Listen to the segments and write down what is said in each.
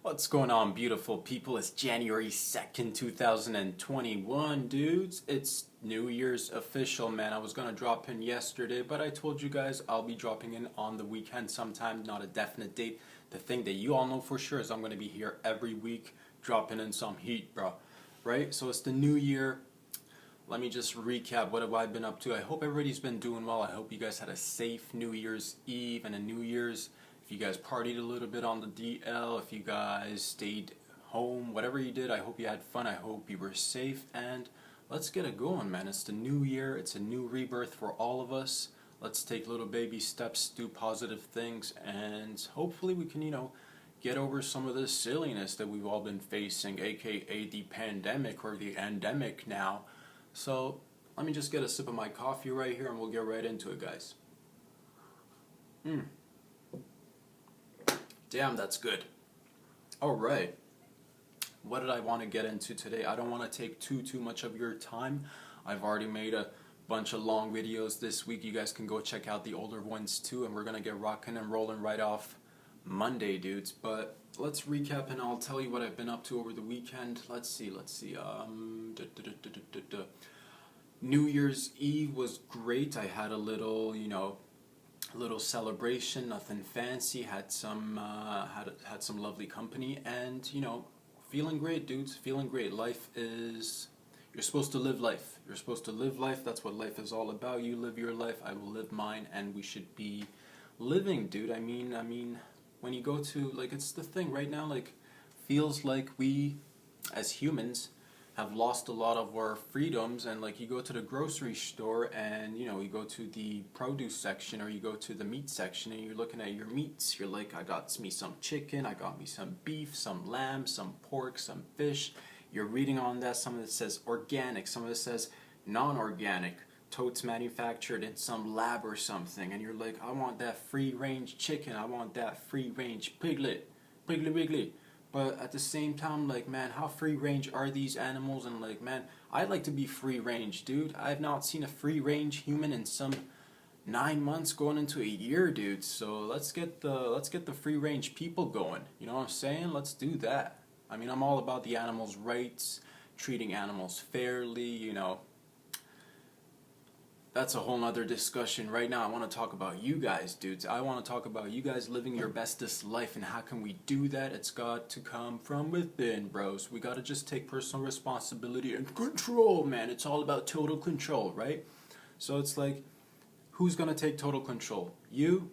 What's going on, beautiful people? It's January 2nd, 2021, dudes. It's New Year's official, man. I was gonna drop in yesterday, but I told you guys I'll be dropping in on the weekend sometime, not a definite date. The thing that you all know for sure is I'm gonna be here every week, dropping in some heat, bro. Right? So it's the new year. Let me just recap what have I been up to. I hope everybody's been doing well. I hope you guys had a safe New Year's Eve and a New Year's. If you guys partied a little bit on the DL, if you guys stayed home, whatever you did, I hope you had fun. I hope you were safe. And let's get it going, man. It's the new year. It's a new rebirth for all of us. Let's take little baby steps, do positive things, and hopefully we can, get over some of the silliness that we've all been facing, aka the pandemic or the endemic now. So let me just get a sip of my coffee right here and we'll get right into it, guys. Damn, that's good. Alright. What did I want to get into today? I don't want to take too much of your time. I've already made a bunch of long videos this week. You guys can go check out the older ones too, and we're going to get rocking and rolling right off Monday, dudes. But let's recap and I'll tell you what I've been up to over the weekend. Let's see. New Year's Eve was great. I had a little, little celebration, nothing fancy. Had some lovely company, and feeling great, dudes. Feeling great. Life is. You're supposed to live life. You're supposed to live life. That's what life is all about. You live your life. I will live mine, and we should be living, dude. I mean, when you go to it's the thing right now. Feels like we, as humans, have lost a lot of our freedoms, and you go to the grocery store and you go to the produce section or you go to the meat section and you're looking at your meats. You're like, I got me some chicken, I got me some beef, some lamb, some pork, some fish. You're reading on that, some of it says organic, some of it says non-organic, totes manufactured in some lab or something, and you're like, I want that free range chicken, I want that free range piglet, piggly wiggly. But at the same time, man, how free range are these animals? And man, I'd like to be free range, dude. I've not seen a free range human in some 9 months going into a year, dude. So let's get the free range people going. You know what I'm saying? Let's do that. I mean, I'm all about the animals' rights, treating animals fairly, That's a whole nother discussion. Right now I want to talk about you guys, dudes. I want to talk about you guys living your bestest life, and how can we do that? It's got to come from within, bros. We got to just take personal responsibility and control, man. It's all about total control, right? So it's who's going to take total control? You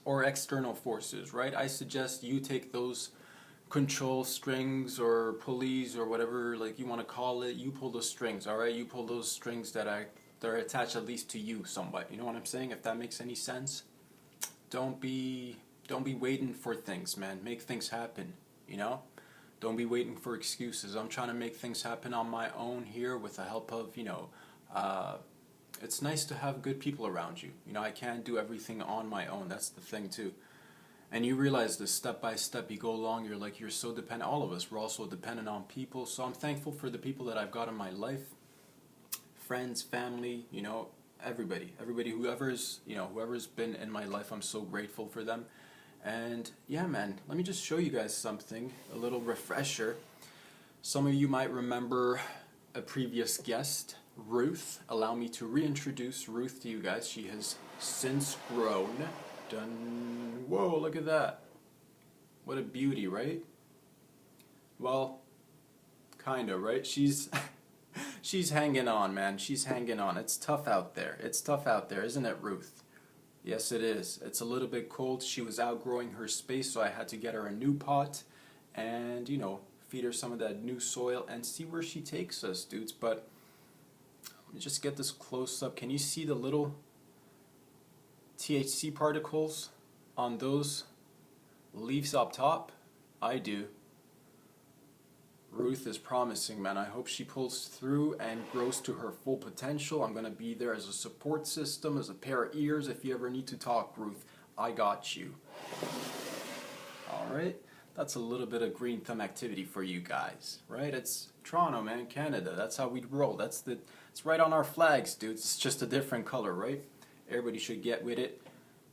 or external forces, right? I suggest you take those control strings or pulleys or whatever you want to call it. You pull those strings, all right? You pull those strings that are attached at least to you somewhat. You know what I'm saying? If that makes any sense. Don't be waiting for things, man. Make things happen, Don't be waiting for excuses. I'm trying to make things happen on my own here with the help of, it's nice to have good people around you. I can't do everything on my own. That's the thing too. And you realize this step by step you go along, you're so dependent. All of us, we're also dependent on people. So I'm thankful for the people that I've got in my life. Friends, family, everybody, whoever's been in my life, I'm so grateful for them. And yeah, man, let me just show you guys something, a little refresher. Some of you might remember a previous guest, Ruth. Allow me to reintroduce Ruth to you guys. She has since grown. Whoa, look at that. What a beauty, right? Well, kinda, right? She's hanging on, man. She's hanging on. It's tough out there. It's tough out there, isn't it, Ruth? Yes, it is. It's a little bit cold. She was outgrowing her space, so I had to get her a new pot and, feed her some of that new soil and see where she takes us, dudes. But let me just get this close up. Can you see the little THC particles on those leaves up top? I do. Ruth is promising, man. I hope she pulls through and grows to her full potential. I'm going to be there as a support system, as a pair of ears. If you ever need to talk, Ruth, I got you. Alright, that's a little bit of green thumb activity for you guys, right? It's Toronto, man, Canada. That's how we roll. It's right on our flags, dudes. It's just a different color, right? Everybody should get with it.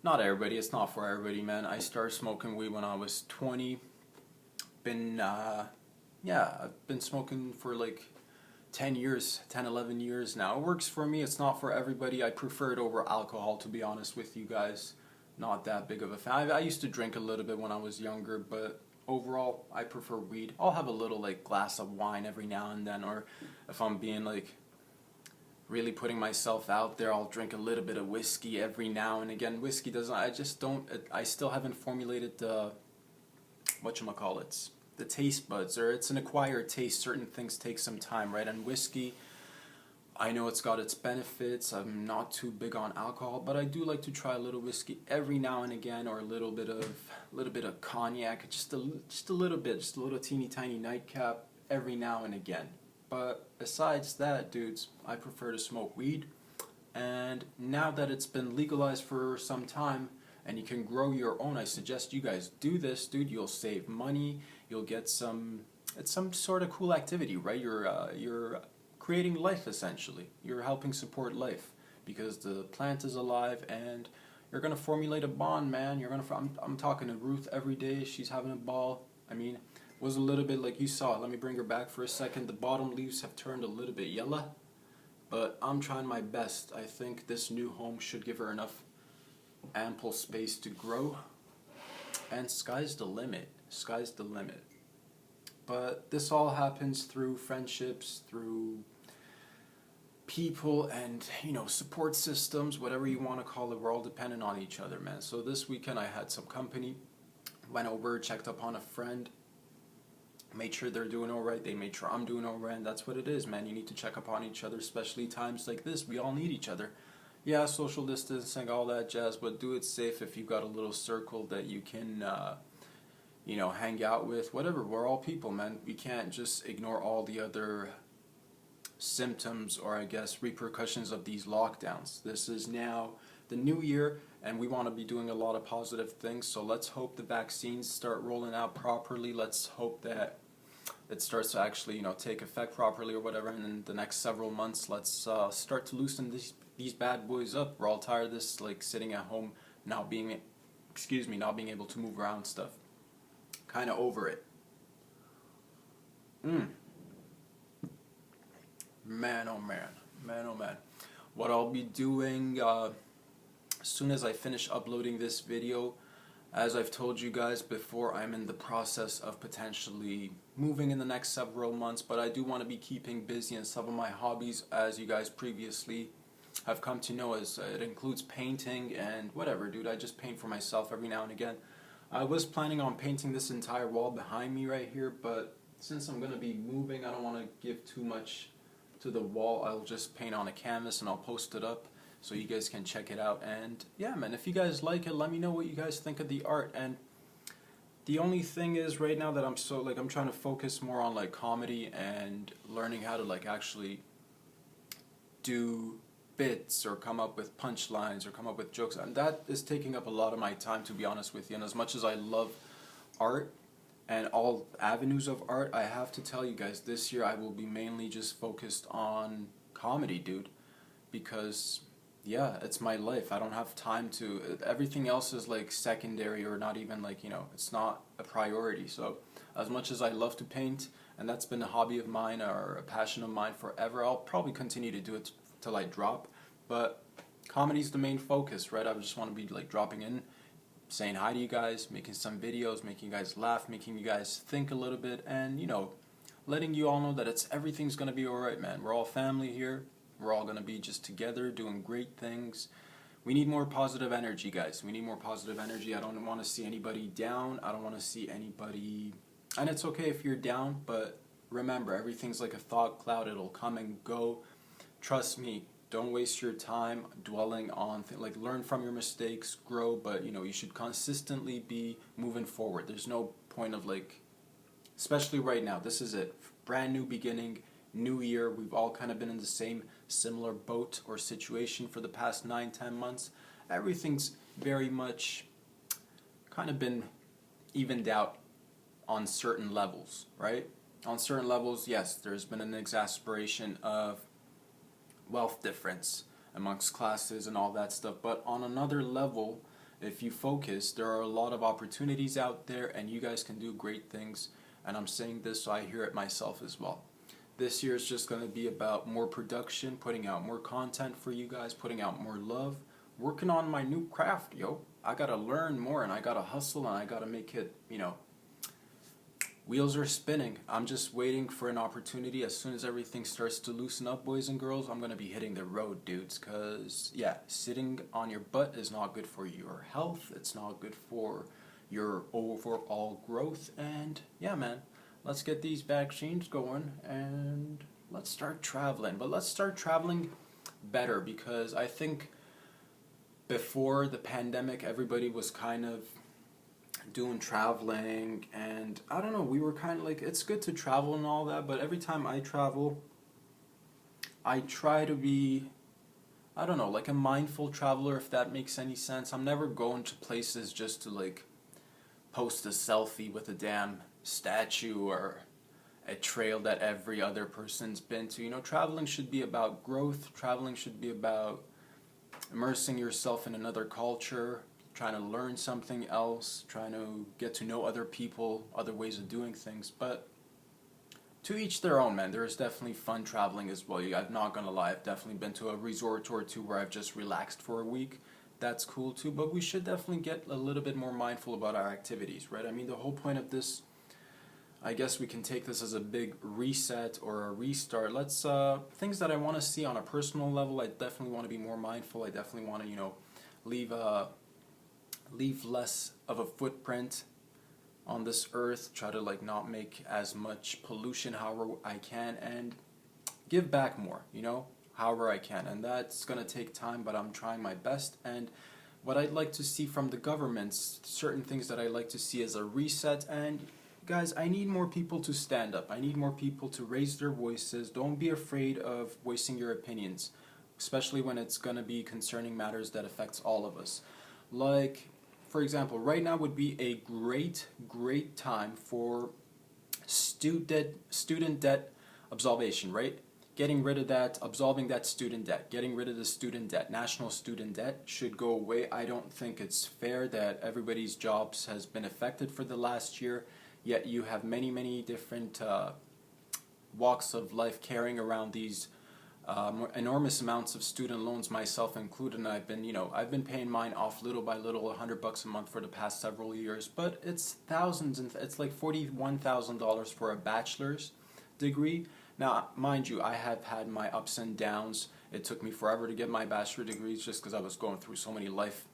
Not everybody. It's not for everybody, man. I started smoking weed when I was 20. been, yeah, I've been smoking for like 10 years, 10, 11 years now. It works for me. It's not for everybody. I prefer it over alcohol, to be honest with you guys. Not that big of a fan. I used to drink a little bit when I was younger, but overall, I prefer weed. I'll have a little like glass of wine every now and then, or if I'm being like really putting myself out there, I'll drink a little bit of whiskey every now and again. Whiskey doesn't, I just don't, I still haven't formulated the, whatchamacallits, the taste buds, or it's an acquired taste. Certain things take some time, right? And whiskey, I know it's got its benefits. I'm not too big on alcohol, but I do like to try a little whiskey every now and again, or a little bit of cognac, just a little bit, just a little teeny tiny nightcap every now and again. But besides that, dudes, I prefer to smoke weed. And now that it's been legalized for some time and you can grow your own, I suggest you guys do this, dude. You'll save money. You'll get it's some sort of cool activity, right? You're creating life, essentially. You're helping support life because the plant is alive, and you're going to formulate a bond, man. I'm talking to Ruth every day. She's having a ball. I mean, was a little bit like you saw. Let me bring her back for a second. The bottom leaves have turned a little bit yellow, but I'm trying my best. I think this new home should give her enough ample space to grow, and sky's the limit. Sky's the limit. But this all happens through friendships, through people, and support systems, whatever you want to call it. We're all dependent on each other, man. So this weekend I had some company, went over, checked up on a friend, made sure they're doing all right. They made sure I'm doing all right. And that's what it is, man. You need to check up on each other, especially times like this. We all need each other. Yeah, social distancing, all that jazz, but do it safe. If you've got a little circle that you can hang out with, whatever. We're all people, man. We can't just ignore all the other symptoms, or I guess repercussions of these lockdowns. This is now the new year, and we want to be doing a lot of positive things. So let's hope the vaccines start rolling out properly. Let's hope that it starts to actually take effect properly, or whatever. And in the next several months, let's start to loosen these bad boys up. We're all tired of this, like sitting at home, not being able to move around stuff. Kind of over it. Man, oh man. Man, oh man. What I'll be doing as soon as I finish uploading this video, as I've told you guys before, I'm in the process of potentially moving in the next several months, but I do want to be keeping busy in some of my hobbies, as you guys previously have come to know, as it includes painting and whatever, dude. I just paint for myself every now and again. I was planning on painting this entire wall behind me right here, but since I'm going to be moving, I don't want to give too much to the wall. I'll just paint on a canvas and I'll post it up so you guys can check it out. And yeah, man, if you guys like it, let me know what you guys think of the art. And the only thing is, right now that I'm trying to focus more on like comedy and learning how to like actually do bits or come up with punchlines or come up with jokes, and that is taking up a lot of my time, to be honest with you. And as much as I love art and all avenues of art, I have to tell you guys, this year I will be mainly just focused on comedy, dude, because yeah, it's my life. I don't have time to, everything else is like secondary, or not even like, it's not a priority. So as much as I love to paint, and that's been a hobby of mine or a passion of mine forever, I'll probably continue to do it till I drop. But comedy's the main focus, right? I just want to be like dropping in, saying hi to you guys, making some videos, making you guys laugh, making you guys think a little bit, and letting you all know that everything's gonna be alright, man. We're all family here. We're all gonna be just together doing great things. We need more positive energy, guys. We need more positive energy. I don't want to see anybody down. I don't want to see anybody, and it's okay if you're down, but remember, everything's like a thought cloud. It'll come and go. Trust me. Don't waste your time dwelling on like, learn from your mistakes, grow, but you should consistently be moving forward. There's no point of like, especially right now, this is it. Brand new beginning, new year. We've all kind of been in the same similar boat or situation for the past 9-10 months. Everything's very much kind of been evened out on certain levels, right? On certain levels, yes, there's been an exacerbation of wealth difference amongst classes and all that stuff, but on another level, if you focus, there are a lot of opportunities out there, and you guys can do great things. and I'm saying this so I hear it myself as well. This year is just going to be about more production, putting out more content for you guys, putting out more love, working on my new craft, yo. I gotta learn more, and I gotta hustle, and I gotta make it, wheels are spinning. I'm just waiting for an opportunity. As soon as everything starts to loosen up, boys and girls, I'm gonna be hitting the road, dudes. Cause yeah, sitting on your butt is not good for your health. It's not good for your overall growth. And yeah, man, let's get these vaccines going and let's start traveling. But let's start traveling better, because I think before the pandemic, everybody was kind of doing traveling, and I don't know, we were kind of like, it's good to travel and all that, but every time I travel, I try to be, I don't know, like a mindful traveler, if that makes any sense. I'm never going to places just to like post a selfie with a damn statue or a trail that every other person's been to. Traveling should be about growth. Traveling should be about immersing yourself in another culture, trying to learn something else, trying to get to know other people, other ways of doing things. But to each their own, man. There is definitely fun traveling as well. I'm not gonna lie, I've definitely been to a resort or two where I've just relaxed for a week. That's cool too, but we should definitely get a little bit more mindful about our activities, right? I mean, the whole point of this, I guess we can take this as a big reset or a restart. Let's, things that I want to see on a personal level, I definitely want to be more mindful. I definitely want to, leave less of a footprint on this earth, try to like not make as much pollution however I can, and give back more, however I can. And that's going to take time, but I'm trying my best. And what I'd like to see from the governments, certain things that I like to see as a reset. And guys, I need more people to stand up. I need more people to raise their voices. Don't be afraid of voicing your opinions, especially when it's going to be concerning matters that affects all of us. Like, for example, right now would be a great time for student debt absolvation, right? Getting rid of that, absolving that student debt, getting rid of the student debt, national student debt should go away. I don't think it's fair that everybody's jobs has been affected for the last year, yet you have many different walks of life carrying around these enormous amounts of student loans, myself included. And I've been paying mine off little by little, $100 a month for the past several years. But it's thousands, and it's like $41,000 for a bachelor's degree. Now, mind you, I have had my ups and downs. It took me forever to get my bachelor degrees just because I was going through so many life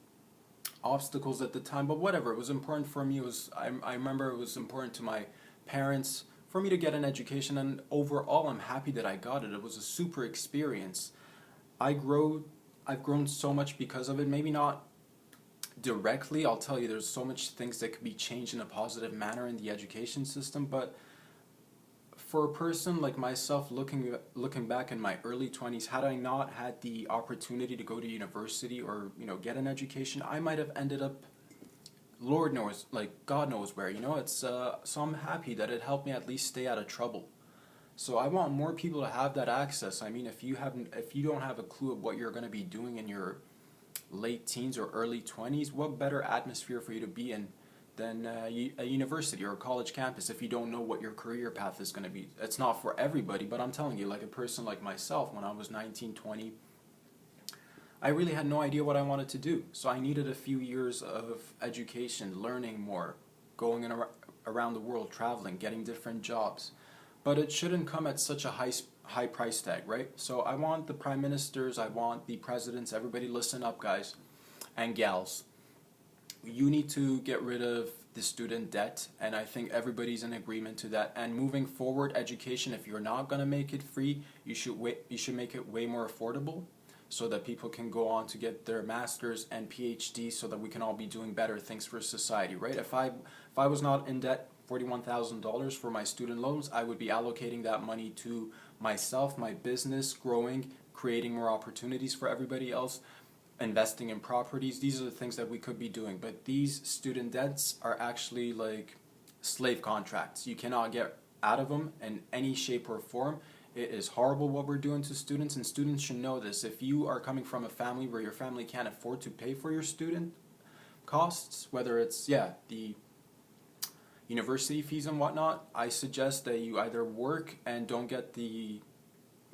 obstacles at the time. But whatever, it was important for me. I remember it was important to my parents for me to get an education, and overall I'm happy that I got it. It was a super experience. I've grown so much because of it. Maybe not directly, I'll tell you, there's so much things that could be changed in a positive manner in the education system, but for a person like myself, looking back in my early 20s, had I not had the opportunity to go to university or get an education, I might have ended up, Lord knows, like God knows where. It's so I'm happy that it helped me at least stay out of trouble. So I want more people to have that access. I mean, if you don't have a clue of what you're going to be doing in your late teens or early 20s, what better atmosphere for you to be in than a university or a college campus if you don't know what your career path is going to be. It's not for everybody, but I'm telling you, like a person like myself, when I was 19, 20, I really had no idea what I wanted to do. So I needed a few years of education, learning more, going around the world, traveling, getting different jobs. But it shouldn't come at such a high price tag, right? So I want the prime ministers, I want the presidents, everybody listen up, guys and gals. You need to get rid of the student debt, and I think everybody's in agreement to that. And moving forward, education, if you're not going to make it free, you should make it way more affordable, so that people can go on to get their masters and PhDs, so that we can all be doing better things for society, right? If I was not in debt $41,000 for my student loans, I would be allocating that money to myself, my business, growing, creating more opportunities for everybody else, investing in properties. These are the things that we could be doing. But these student debts are actually like slave contracts. You cannot get out of them in any shape or form. It is horrible what we're doing to students, and students should know this. If you are coming from a family where your family can't afford to pay for your student costs, whether it's university fees and whatnot, I suggest that you either work and don't get the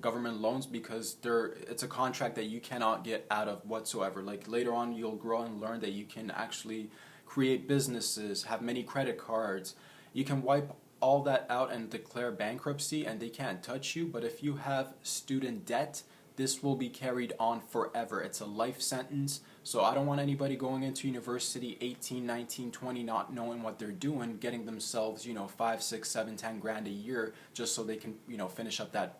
government loans, because it's a contract that you cannot get out of whatsoever. Like later on you'll grow and learn that you can actually create businesses, have many credit cards. You can wipe all that out and declare bankruptcy and they can't touch you. But if you have student debt, this will be carried on forever. It's a life sentence. So I don't want anybody going into university 18, 19, 20, not knowing what they're doing, getting themselves, 5, 6, 7, 10 grand a year just so they can, finish up that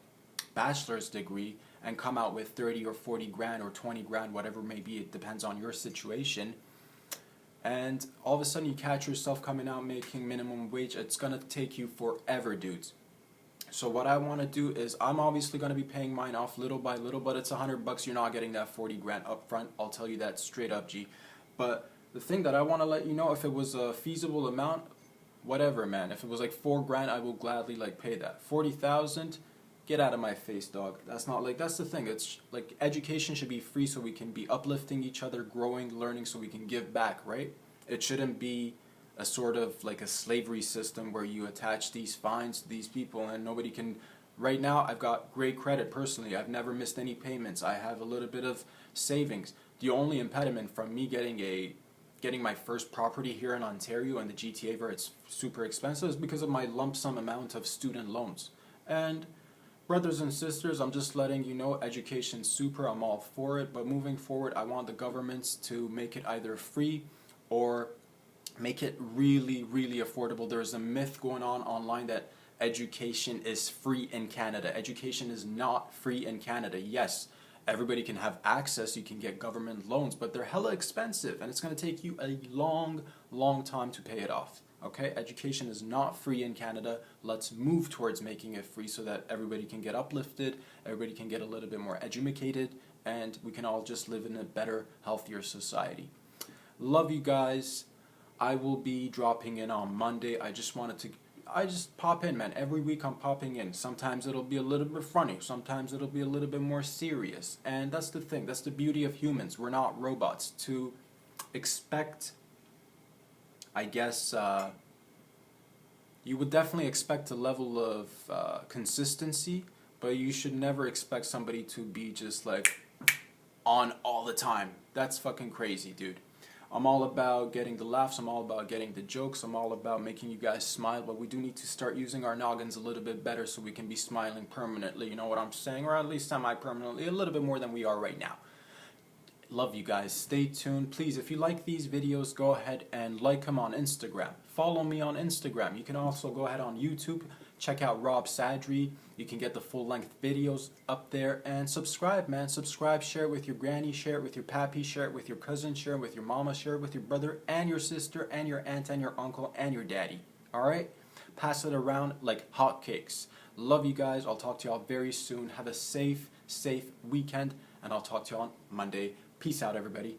bachelor's degree and come out with 30 or 40 grand or 20 grand, whatever it may be. It depends on your situation. And all of a sudden you catch yourself coming out making minimum wage. It's going to take you forever, dudes. So what I want to do is, I'm obviously going to be paying mine off little by little, but it's $100. You're not getting that 40 grand up front. I'll tell you that straight up, G. But the thing that I want to let you know, if it was a feasible amount, whatever, man. If it was like 4 grand, I will gladly pay that. 40,000, get out of my face, dog. That's the thing. It's like education should be free so we can be uplifting each other, growing, learning, so we can give back, right? It shouldn't be a sort of like a slavery system where you attach these fines to these people and nobody can. Right now I've got great credit personally. I've never missed any payments. I have a little bit of savings. The only impediment from me getting my first property here in Ontario and the GTA, where it's super expensive, is because of my lump sum amount of student loans. And brothers and sisters, I'm just letting you know, education's super, I'm all for it, but moving forward I want the governments to make it either free or make it really, really affordable. There's a myth going on online that education is free in Canada. Education is not free in Canada. Yes, everybody can have access, you can get government loans, but they're hella expensive and it's going to take you a long, long time to pay it off. Okay, education is not free in Canada. Let's move towards making it free so that everybody can get uplifted, everybody can get a little bit more educated, and we can all just live in a better, healthier society. Love you guys. I will be dropping in on Monday. I just pop in, man. Every week I'm popping in. Sometimes it'll be a little bit funny. Sometimes it'll be a little bit more serious. And that's the thing. That's the beauty of humans. We're not robots. To expect, I guess, you would definitely expect a level of consistency, but you should never expect somebody to be just like on all the time. That's fucking crazy, dude. I'm all about getting the laughs, I'm all about getting the jokes, I'm all about making you guys smile, but we do need to start using our noggins a little bit better so we can be smiling permanently, you know what I'm saying? Or at least semi-permanently, a little bit more than we are right now. Love you guys. Stay tuned. Please, if you like these videos, go ahead and like them on Instagram. Follow me on Instagram. You can also go ahead on YouTube. Check out Rob Sadri. You can get the full-length videos up there. And subscribe, man. Subscribe. Share it with your granny. Share it with your pappy. Share it with your cousin. Share it with your mama. Share it with your brother and your sister and your aunt and your uncle and your daddy. Alright? Pass it around like hotcakes. Love you guys. I'll talk to y'all very soon. Have a safe weekend. And I'll talk to you on Monday. Peace out, everybody.